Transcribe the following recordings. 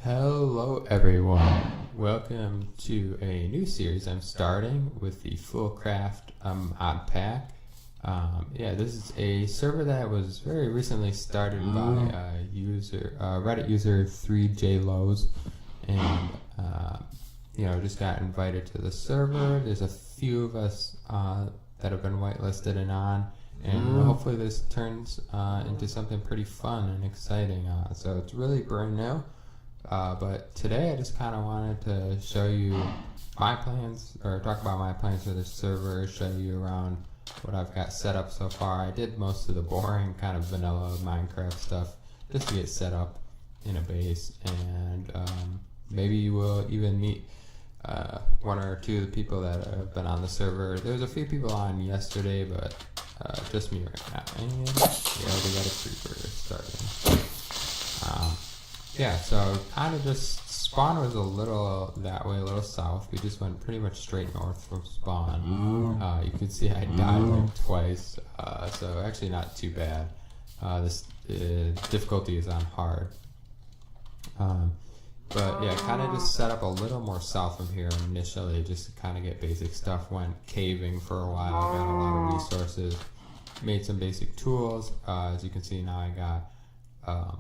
Hello everyone, welcome to a new series I'm starting with the Foolcraft mod pack. This is a server that was very recently started by Reddit user 3JLows, and just got invited to the server. There's a few of us that have been whitelisted and on, and hopefully this turns into something pretty fun and exciting. So it's really brand new. But today I just kind of wanted to show you my plans, or talk about my plans for this server, show you around what I've got set up so far. I did most of the boring kind of vanilla Minecraft stuff just to get set up in a base, and maybe you will even meet one or two of the people that have been on the server. There was a few people on yesterday, but just me right now. And we already got a creeper starting. So kind of just spawn was a little that way, a little south. We just went pretty much straight north from spawn. You can see I died like twice, so actually not too bad. This difficulty is on hard. Kind of just set up a little more south from here initially, just to kind of get basic stuff. Went caving for a while, got a lot of resources, made some basic tools. As you can see now, I got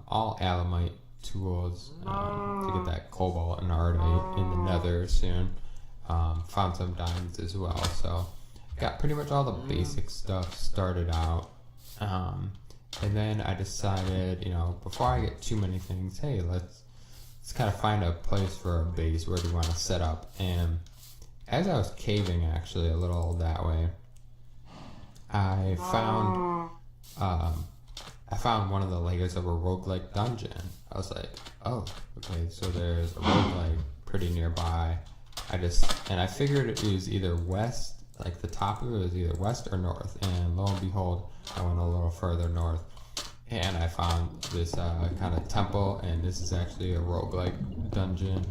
all alamite tools to get that cobalt and ardite in the nether soon. Found some diamonds as well, so got pretty much all the basic stuff started out. And then I decided, before I get too many things, hey, let's kind of find a place for a base. Where do we want to set up? And as I was caving actually a little that way, I found one of the layers of a roguelike dungeon. I was like, oh, okay, so there's a roguelike pretty nearby. I figured it was either west, like the top of it was either west or north, and lo and behold, I went a little further north, and I found this kind of temple, and this is actually a roguelike dungeon.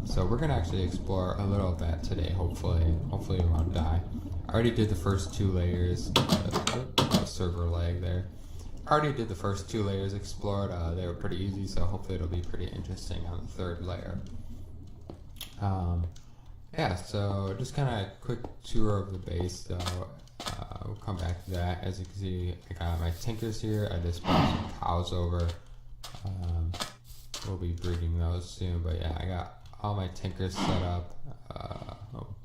So we're gonna actually explore a little of that today, hopefully we won't die. I already did the first two layers, server lag there. Already did the first two layers explored. They were pretty easy, so hopefully it'll be pretty interesting on the third layer. So just kind of a quick tour of the base, though. We'll come back to that. As you can see, I got my tinkers here. I just brought some cows over. We'll be breeding those soon, but yeah, I got all my tinkers set up.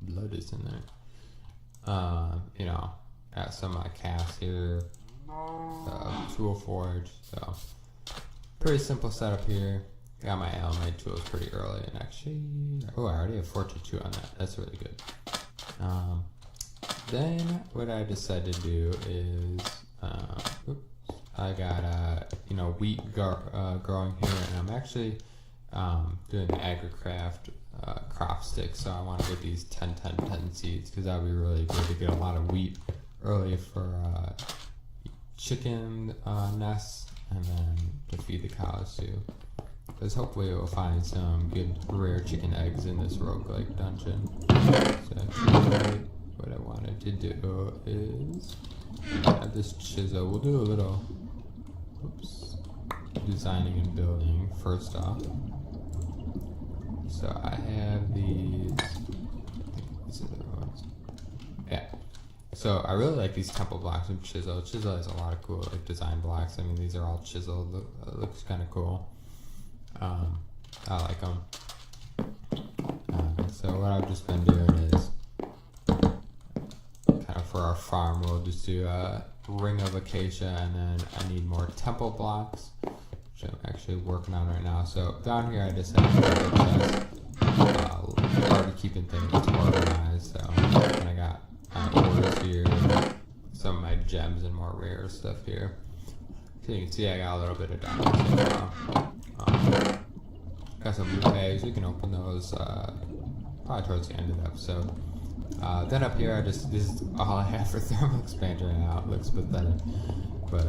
Blood is in there. Got some of my calves here. Tool forge, so pretty simple setup here. Got my alamite tools pretty early, and actually, I already have Fortune 2 on that. That's really good. Then what I decided to do is, I got wheat growing here, and I'm actually doing the agricraft crop sticks. So I want to get these 10-10-10 seeds, because that would be really good to get a lot of wheat early for chicken nests, and then to feed the cows too, because hopefully we'll find some good rare chicken eggs in this roguelike dungeon. So actually what I wanted to do is have this chisel. We'll do a little designing and building first off. So I have these, I think these are the ones. Yeah. So I really like these temple blocks from Chisel. Chisel has a lot of cool design blocks. I mean, these are all chiseled. Looks kind of cool. I like them. So what I've just been doing is kind of for our farm, we'll just do a ring of acacia, and then I need more temple blocks, which I'm actually working on right now. So down here, I just have already keeping things organized. So and I got orders here, some of my gems and more rare stuff here. So you can see I got a little bit of diamonds. Got some blue bags. We can open those probably towards the end of the episode. Then up here, this is all I have for thermal expansion right now. It looks pathetic, but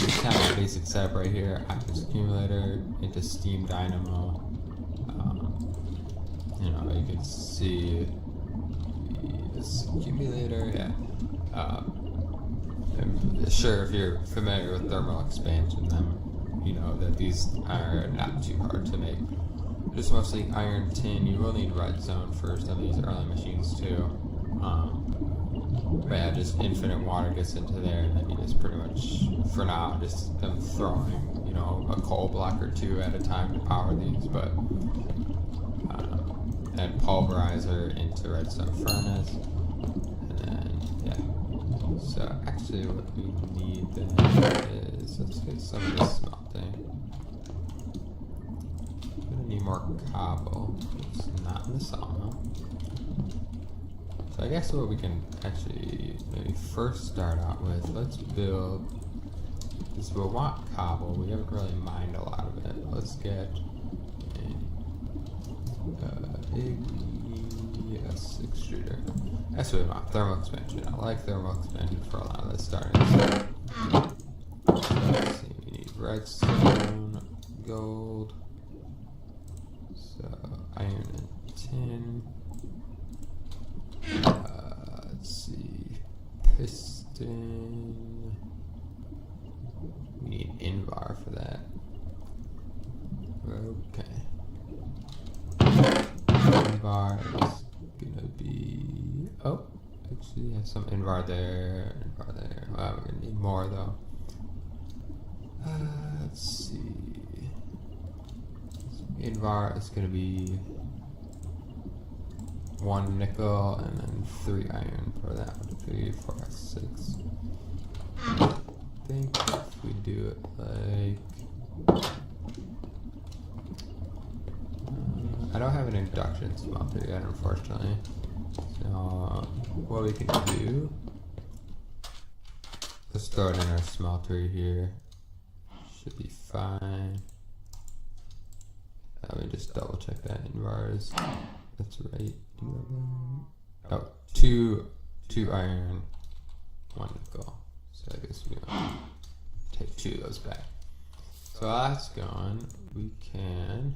it's kind of a basic setup right here. Active accumulator into steam dynamo. You can see this accumulator, yeah. I'm sure if you're familiar with thermal expansion, then you know that these are not too hard to make. Just mostly iron, tin. You will need redstone for some of these early machines too. But yeah, just infinite water gets into there, and then you just pretty much, for now, just them throwing, you know, a coal block or two at a time to power these, but and pulverizer into redstone furnace, and then yeah. So actually, what we need then is, let's get some of this smelting. I'm gonna need more cobble. It's not in the sawmill. So I guess what we can actually maybe first start out with, let's build, because we'll want cobble, we haven't really mined a lot of it. Let's get ABS extruder. That's what we want, thermal expansion. I like thermal expansion for a lot of this starting. So let's see, we need redstone, gold, so iron and tin. Let's see, piston. We need Invar for that. Okay. Invar is gonna be. Oh, actually, has some Invar there. Invar there. Wow, we're gonna need more though. Let's see. Invar is gonna be 1 nickel and then 3 iron for that. 3, 4, 5, 6. I think if we do it like I don't have an induction smelter yet, unfortunately. So what we can do, let's throw it in our smelter here. Should be fine. Let me just double check that Invars. That's right. Oh, 2 iron, 1 nickel. So I guess we want to take 2 of those back. So that's gone. We can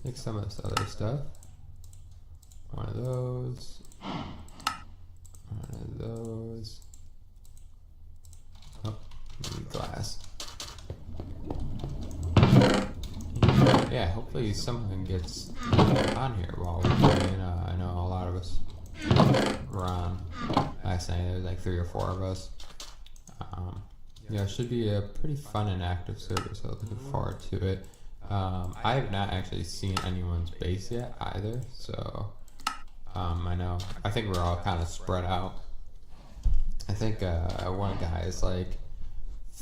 make some of this other stuff. 1 of those. 1 of those. Oh, we need glass. Yeah, hopefully someone gets on here while we're playing. I know a lot of us were on last night. There was like 3 or 4 of us. Yeah, it should be a pretty fun and active server, so looking forward to it. I have not actually seen anyone's base yet either, so I think we're all kind of spread out. I think one guy is like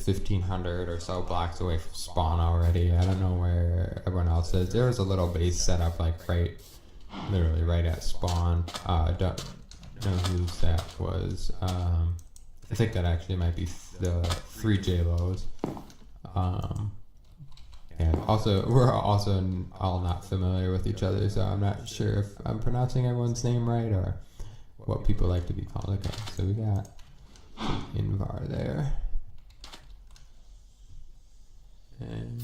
1,500 or so blocks away from spawn already. I don't know where everyone else is. There was a little base set up like literally right at spawn. Don't know whose that was. I think that actually might be the 3 JLOs. And also, we're also all not familiar with each other, so I'm not sure if I'm pronouncing everyone's name right or what people like to be called. Okay, so we got Invar there. And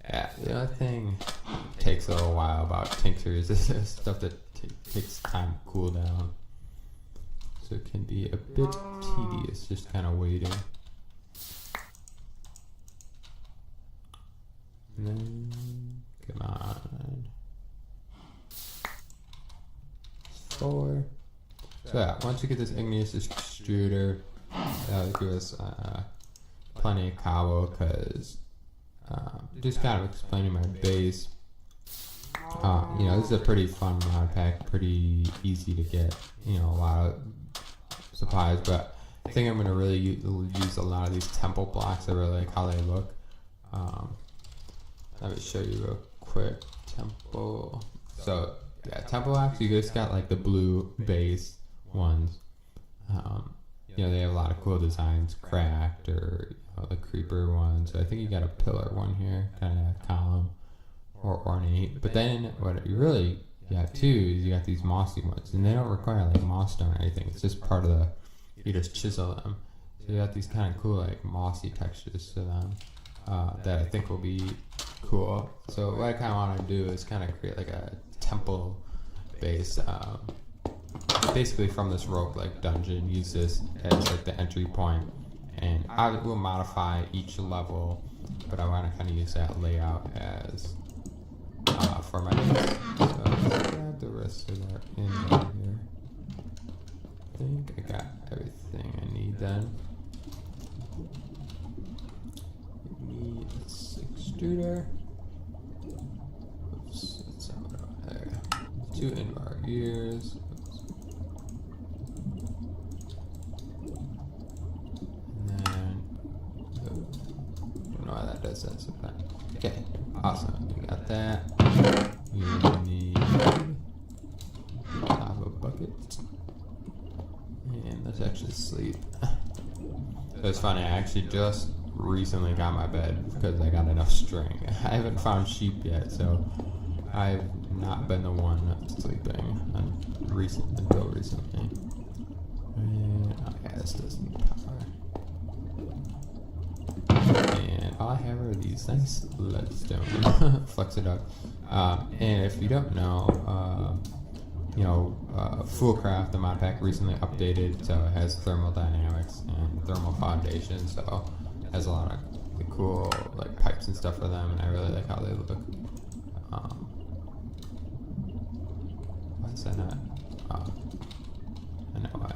yeah, the other thing that takes a little while about tinctures is stuff that takes time to cool down. So it can be a bit tedious just kind of waiting. And then, come on. 4. So yeah, once you get this igneous extruder, that'll give us plenty of cobble, because just kind of explaining my base. You know, this is a pretty fun mod pack, pretty easy to get, you know, a lot of supplies, but I think I'm going to really use a lot of these temple blocks. I really like how they look. Let me show you real quick. Temple. So yeah, temple blocks, you just got like the blue base ones. You know, they have a lot of cool designs, cracked, or you know, the creeper ones. I think you got a pillar one here, kind of column or ornate. But then what you really got too is you got these mossy ones, and they don't require like moss stone or anything. It's just part of the, you just chisel them. So you got these kind of cool like mossy textures to them that I think will be cool. So what I kind of want to do is kind of create like a temple base. Basically from this roguelike dungeon, use this as like the entry point, and I will modify each level but I want to kind of use that layout as for my base. So let's grab the rest of our inventory here. I think I got everything I need then. We need a extruder. Oops, that's not what I want there. 2 invar gears. And then, I don't know why that does that sometimes. Okay, awesome. We got that. We need lava bucket. And let's actually sleep. It's funny, I actually just recently got my bed because I got enough string. I haven't found sheep yet, so I've not been the one sleeping until recently. And okay, this does need power. And all I have are these nice leadstone. Flex it up. And if you don't know, Foolcraft, the mod pack, recently updated, so it has thermal dynamics and thermal foundation, so it has a lot of the cool like pipes and stuff for them, and I really like how they look. Why is that not? Oh, I know why.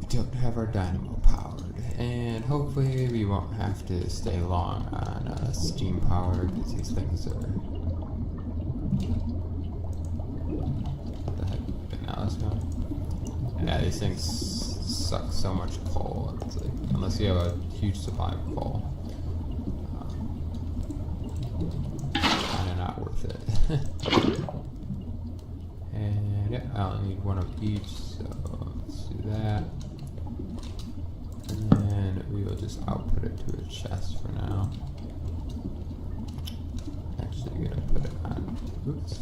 We don't have our dynamo powered, and hopefully we won't have to stay long on steam power because these things are. Yeah, these things suck so much coal. It's like, unless you have a huge supply of coal, kind of not worth it. And yeah, I only need 1 of each, so let's do that. And then we will just output it to a chest for now. Actually, gonna put it on. Oops.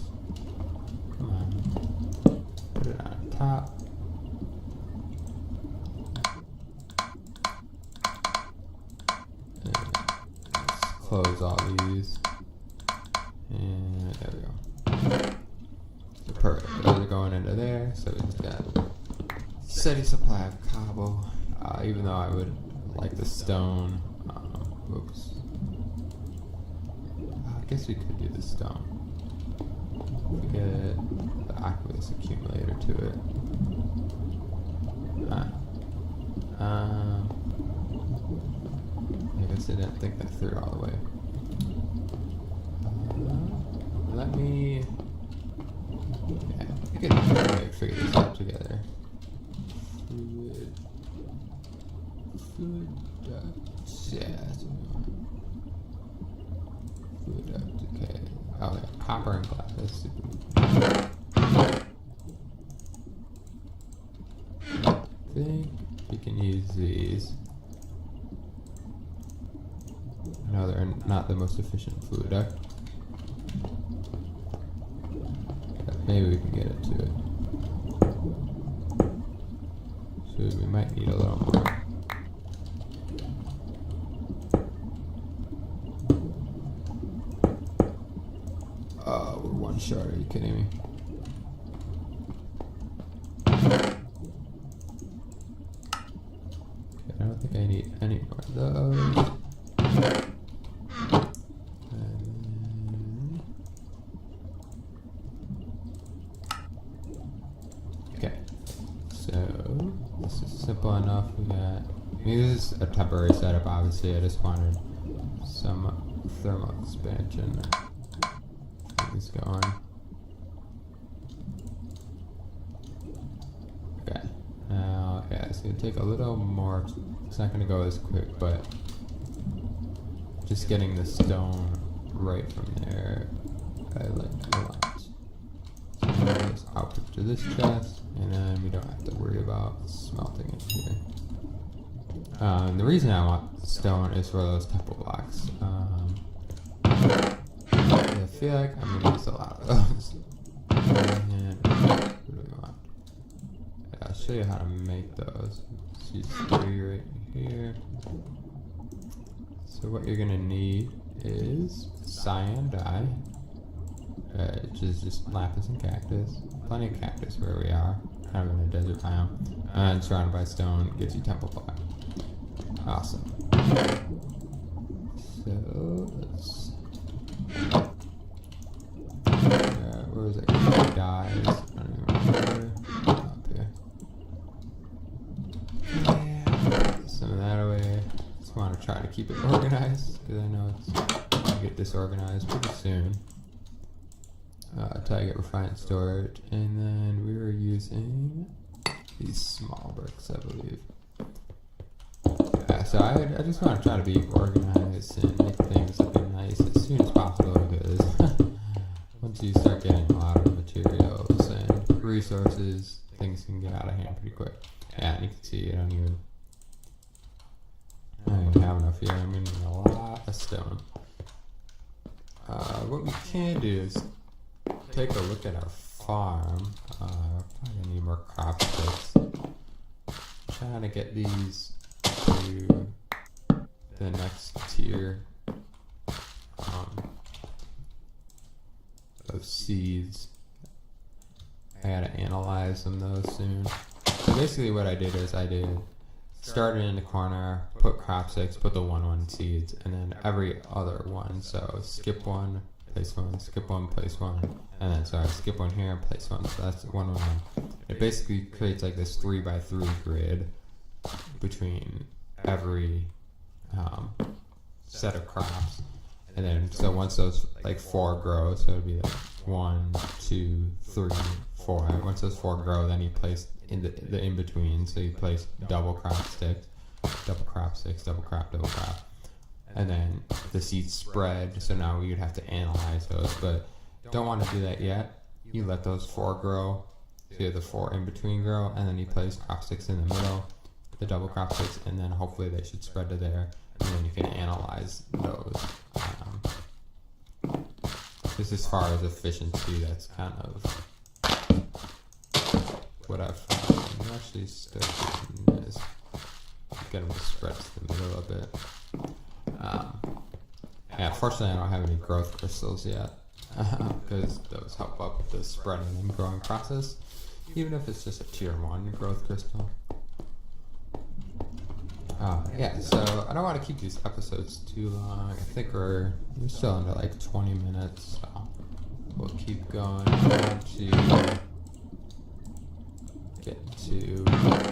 Come on. Put it on top. And let's close all these. And there we go. So perfect. Those are going into there. So we just got a steady supply of cobble. Even though I would like the stone. Oops. I guess we could do the stone. We get the aqueous accumulator to it. I guess I didn't think that through all the way. Let me. Yeah, I could figure this out together. Food ducts. Yeah. Food duct. Okay. Oh, yeah. Copper and glass. That's super. I think we can use these. I know they're not the most efficient fluid duct, but maybe we can get it to it. So we might need a little more. Oh, we're 1 short. Are you kidding me? I don't think I need any more of those. Okay, so this is simple enough. We got. I mean, this is a temporary setup. Obviously, I just wanted some thermal expansion. Things going. Okay. Now, yeah, it's gonna take a little more. It's not gonna go as quick, but just getting the stone right from there, I like a lot. So we'll just output to this chest, and then we don't have to worry about smelting it here. The reason I want stone is for those temple blocks. I feel like I'm gonna use a lot of those. And what do we want? Yeah, I'll show you how to make those. Let's use 3 right here. So what you're gonna need is cyan dye, which is just lapis and cactus. Plenty of cactus where we are, kind of in a desert biome. And surrounded by stone gives you temple block. Awesome. So let's. Where is it? Dies. I don't even remember. Up here. Yeah. Some of that away. Just want to try to keep it organized because I know it's going to get disorganized pretty soon. Until I get refined storage. And then we were using these small bricks, I believe. Yeah, so I just want to try to be organized and make things look nice as soon as possible because once you start getting a lot of materials and resources, things can get out of hand pretty quick. Yeah, and you can see I don't even have enough here. I'm going to need a lot of stone. What we can do is take a look at our farm. Probably gonna need more crop sticks. Trying to get these to the next tier of seeds. I gotta analyze them though soon. So basically what I did is started in the corner, put crop sticks, put the 1-1 seeds, and then every other one. So skip one, place one, skip one, place one, and then skip one here, place one. So that's 1-1. It basically creates like this 3x3 grid between every set of crops. And then so once those like 4 grow, so it'd be like 1, 2, 3, 4. And once those 4 grow, then you place in the in between. So you place double crop sticks, double crop sticks, double crop, and then the seeds spread. So now we would have to analyze those, but don't want to do that yet. You let those 4 grow, so you have the 4 in between grow, and then you place crop sticks in the middle, the double crop sticks, and then hopefully they should spread to there, and then you can analyze those. Just as far as efficiency, that's kind of what I've found. I'm actually still doing this. Get them to spread to the middle a bit. Yeah, fortunately I don't have any growth crystals yet because those help up with the spreading and growing process, even if it's just a tier 1 growth crystal. Yeah, so I don't want to keep these episodes too long. I think we're still under like 20 minutes, so we'll keep going. To get to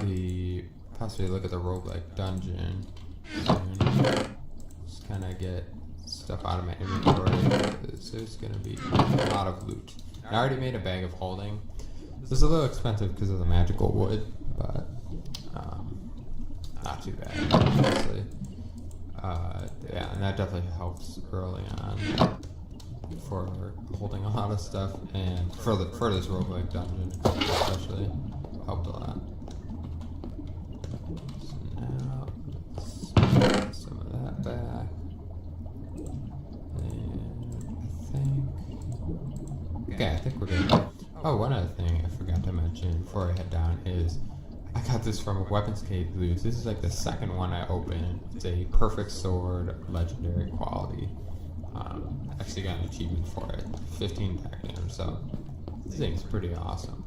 the possibly look at the roguelike dungeon soon. Just kind of get stuff out of my inventory. There's going to be a lot of loot. I already made a bag of holding. This is a little expensive because of the magical wood, but not too bad, honestly. Yeah, and that definitely helps early on for holding a lot of stuff, and for this roguelike dungeon especially helped a lot. So now let's put some of that back. And I think we're good. Oh, one other thing I forgot to mention before I head down is I got this from Weapons Cave Blues. This is like the second one I opened. It's a perfect sword, legendary quality. Actually got an achievement for it. 15 platinum, so this thing's pretty awesome.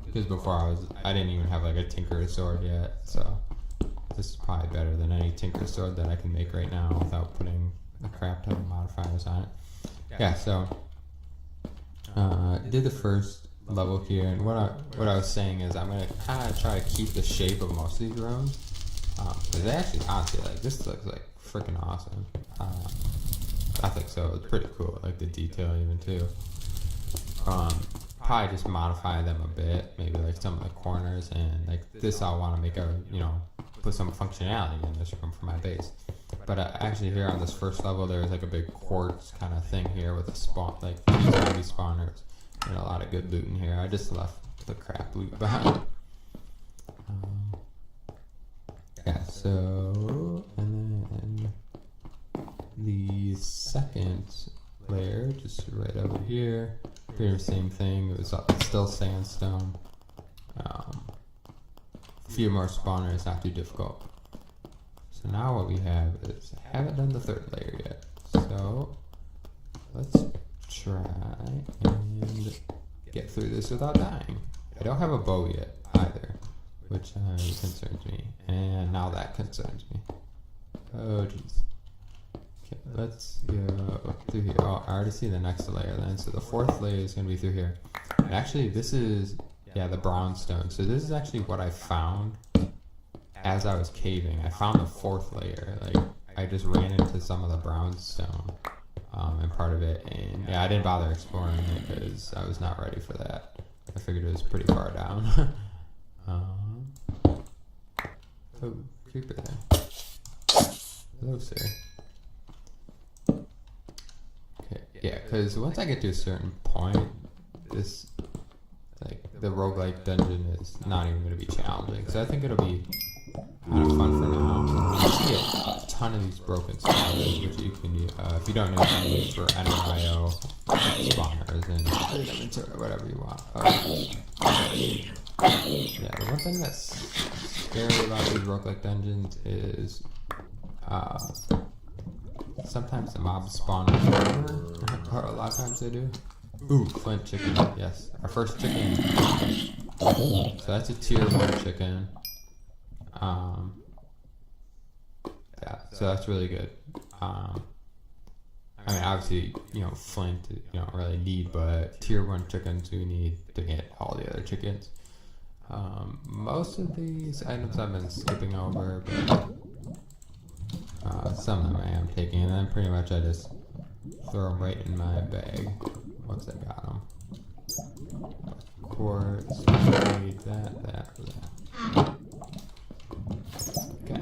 Because before I didn't even have like a tinker sword yet, so this is probably better than any tinker sword that I can make right now without putting a crap ton of modifiers on it. Yeah, so did the first level here, and what I was saying is I'm gonna kind of try to keep the shape of most of these rooms, because they actually honestly like this looks like freaking awesome. I think so. It's pretty cool, like the detail even too. Probably just modify them a bit, maybe like some of the corners, and like this I'll want to make a put some functionality in this room for my base. But actually here on this first level there's like a big quartz kind of thing here with a spawn, like zombie spawners, and a lot of good loot in here. I just left the crap loot behind. Yeah, so and then the second layer just right over here, pretty much same thing. It's still sandstone. A few more spawners, not too difficult. So now what we have is, I haven't done the third layer yet, so let's try and get through this without dying. I don't have a bow yet either, which concerns me, and now that concerns me. Oh jeez. Okay, let's go through here. Oh, I already see the next layer then. So the fourth layer is going to be through here. And actually, this is, yeah, the brownstone. So this is actually what I found as I was caving. I found the fourth layer. Like, I just ran into some of the brownstone and part of it. And yeah, I didn't bother exploring it because I was not ready for that. I figured it was pretty far down. Oh, creeper there. Hello, sir. Okay, yeah, because once I get to a certain point, this, like, the roguelike dungeon is not even going to be challenging. So I think it'll be kind of fun for now. You can get a ton of these broken spawners, which you can use, if you don't know, you can use for NRIO spawners and turn them into whatever you want. Yeah, the one thing that's scary about these roguelike dungeons is sometimes the mobs spawn over, or a lot of times they do. Ooh, flint chicken, yes. Our first chicken. So that's a tier 1 chicken. Yeah, so that's really good. I mean, obviously, you know, flint you don't really need, but tier 1 chickens we need to get all the other chickens. Most of these items I've been skipping over, but some of them I am taking, and then pretty much I just throw them right in my bag once I got them. Quartz, need that. Okay,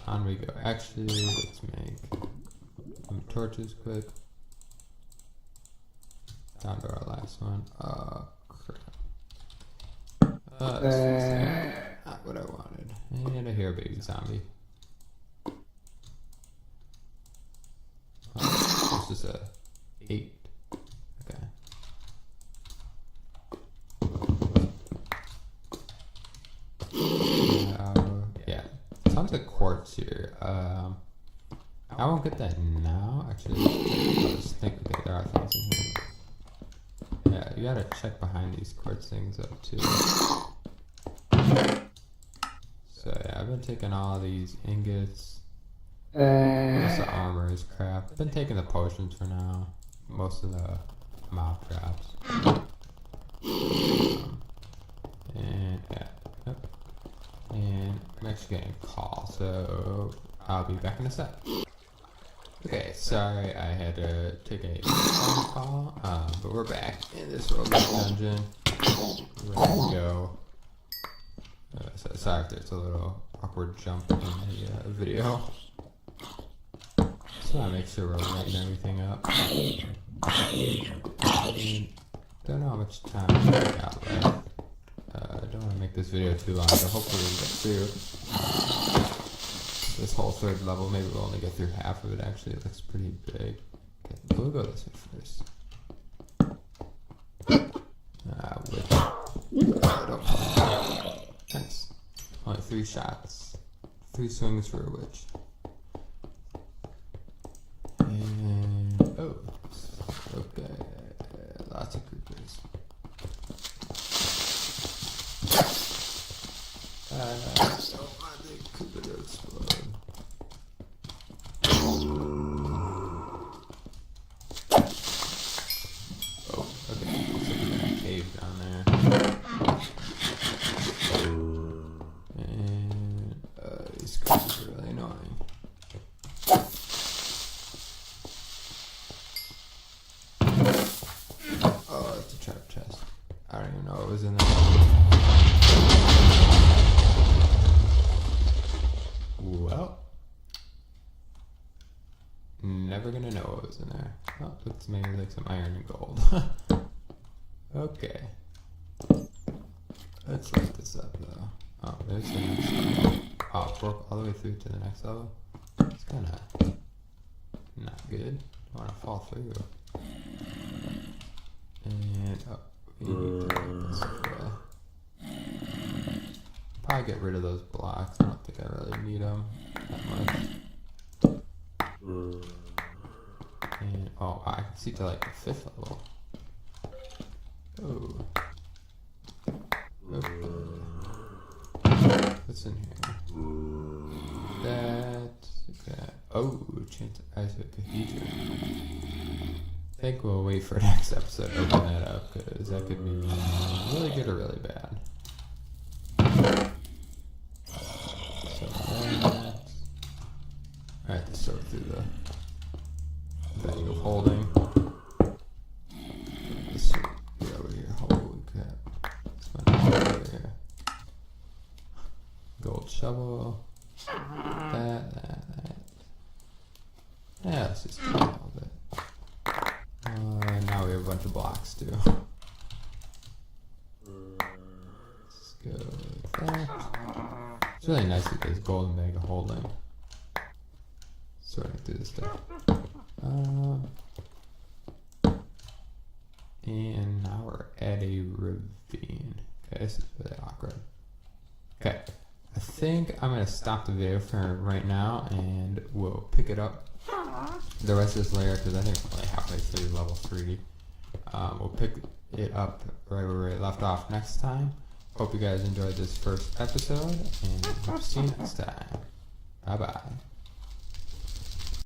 on we go. Actually, let's make some torches quick. Down to our last one. Crap. Not what I wanted. And I hear a baby zombie. This is a 8. Okay. Yeah. Tons of quartz here. I won't get that now. Actually, I was thinking, okay, there are things in here. Yeah, you gotta check behind these quartz things up too. So yeah, I've been taking all these ingots. Most of the armor is crap. I've been taking the potions for now. Most of the mob traps. And yeah. Yep. And I'm actually getting a call, so I'll be back in a sec. Okay, sorry I had to take a phone call, but we're back in this roguelike dungeon. Ready to go. So sorry if there's a little awkward jump in the video. Just want to make sure we're lighting everything up. Don't know how much time we got left. I don't want to make this video too long, but hopefully we'll get through this whole third level. Maybe we'll only get through half of it. Actually, it looks pretty big. Okay, we'll go this way first. Nice. Only 3 shots. 3 swings for a witch. And oh, okay, lots of creepers. I don't want the creeper to explode. Oh, okay. Looks like we got a cave down there. And these creepers are really annoying. Oh, it's a trap chest. I don't even know what was in there. Well, never gonna know what was in there. Oh, it's maybe like some iron and gold. Okay. Let's light this up though. Oh, there's the next level. Oh, it broke all the way through to the next level. It's kinda not good. I wanna fall through. And oh, we need to make this away. Probably get rid of those blocks. I don't think I really need them that much. And oh, I can see to like the 5th level. Oh. Okay. What's in here? That Oh, chance of ice with cathedral. I think we'll wait for next episode to open that up, because that could be really good or really bad. So that's... Alright, let's sort through the bag of holding. Let's get over here. Holy crap. Let's find it over here. Gold shovel. That. Yeah, let's just do a little bit. Now we have a bunch of blocks too. Let's go with that. It's really nice with this golden bag of holding. Sorting through this stuff. And now we're at a ravine. Okay, this is really awkward. Okay, I think I'm going to stop the video for right now and we'll pick it up the rest of this layer because I think we're only halfway through level 3. We'll pick it up right where we left off next time. Hope you guys enjoyed this first episode and we'll see you next time. Bye bye.